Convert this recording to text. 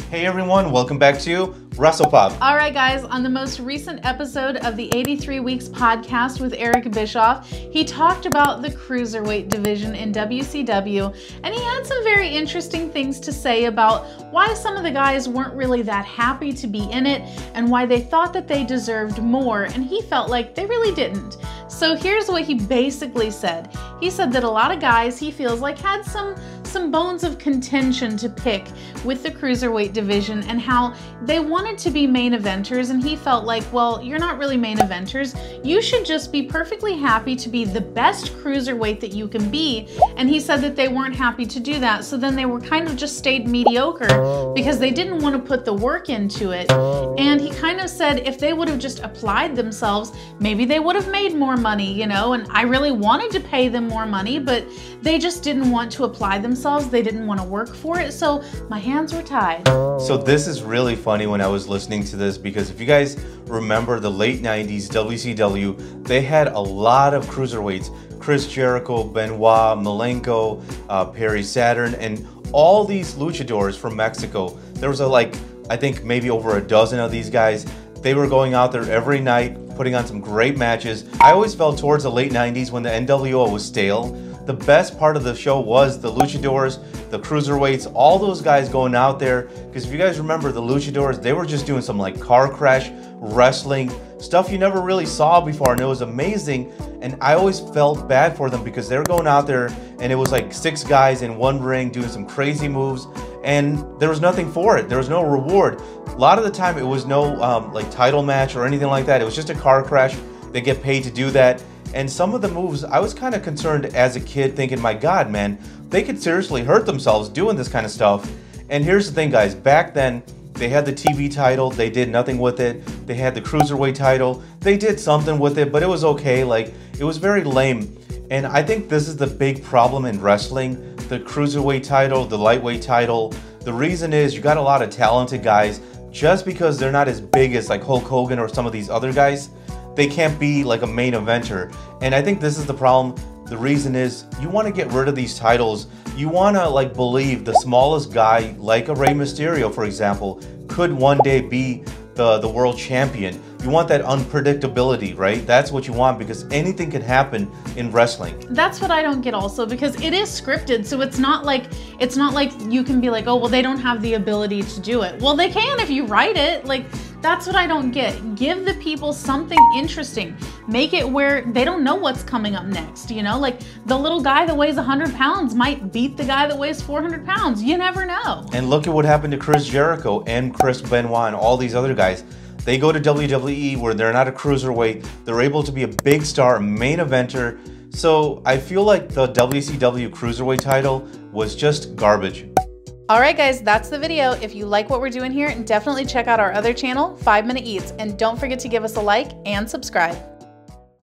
Hey everyone, welcome back to WrestlePop. All right guys, on the most recent episode of the 83 Weeks podcast with Eric Bischoff, he talked about the Cruiserweight division in WCW, and he had some very interesting things to say about why some of the guys weren't really that happy to be in it and why they thought that they deserved more, and he felt like they really didn't. So here's what he basically said. He said that a lot of guys he feels like had some bones of contention to pick with the Cruiserweight division and how they wanted to be main eventers, and he felt like, well, you're not really main eventers. You should just be perfectly happy to be the best Cruiserweight that you can be. And he said that they weren't happy to do that, so then they were kind of just stayed mediocre because they didn't want to put the work into it. And he kind of said if they would have just applied themselves, maybe they would have made more money, you know, and I really wanted to pay them more money, but they just didn't want to apply themselves. They didn't want to work for it, so my hands were tied. So this is really funny when I was listening to this, because if you guys remember the late 90s WCW, they had a lot of cruiserweights. Chris Jericho, Benoit, Malenko, Perry Saturn, and all these luchadors from Mexico. There was I think maybe over a dozen of these guys. They were going out there every night, putting on some great matches. I always felt towards the late 90s when the NWO was stale, the best part of the show was the luchadors, the cruiserweights, all those guys going out there. Because if you guys remember the luchadors, they were just doing some like car crash wrestling, stuff you never really saw before, and it was amazing. And I always felt bad for them because they were going out there and it was like 6 guys in one ring doing some crazy moves, and there was nothing for it. There was no reward. A lot of the time it was no like title match or anything like that. It was just a car crash. They get paid to do that. And some of the moves, I was kind of concerned as a kid, thinking, my God, man, they could seriously hurt themselves doing this kind of stuff. And here's the thing, guys. Back then, they had the TV title. They did nothing with it. They had the Cruiserweight title. They did something with it, but it was okay. Like, it was very lame. And I think this is the big problem in wrestling. The Cruiserweight title, the Lightweight title. The reason is you got a lot of talented guys. Just because they're not as big as like Hulk Hogan or some of these other guys, they can't be like a main eventer. And I think this is the problem. The reason is you want to get rid of these titles. You want to like believe the smallest guy, like a Rey Mysterio, for example, could one day be the world champion. You want that unpredictability, right? That's what you want, because anything can happen in wrestling. That's what I don't get also, because it is scripted, so it's not like you can be like, oh, well, they don't have the ability to do it. Well, they can if you write it. Like, that's what I don't get. Give the people something interesting. Make it where they don't know what's coming up next, you know? Like, the little guy that weighs 100 pounds might beat the guy that weighs 400 pounds. You never know. And look at what happened to Chris Jericho and Chris Benoit and all these other guys. They go to WWE where they're not a cruiserweight. They're able to be a big star, a main eventer. So I feel like the WCW Cruiserweight title was just garbage. All right, guys, that's the video. If you like what we're doing here, definitely check out our other channel, 5 Minute Eats, and don't forget to give us a like and subscribe.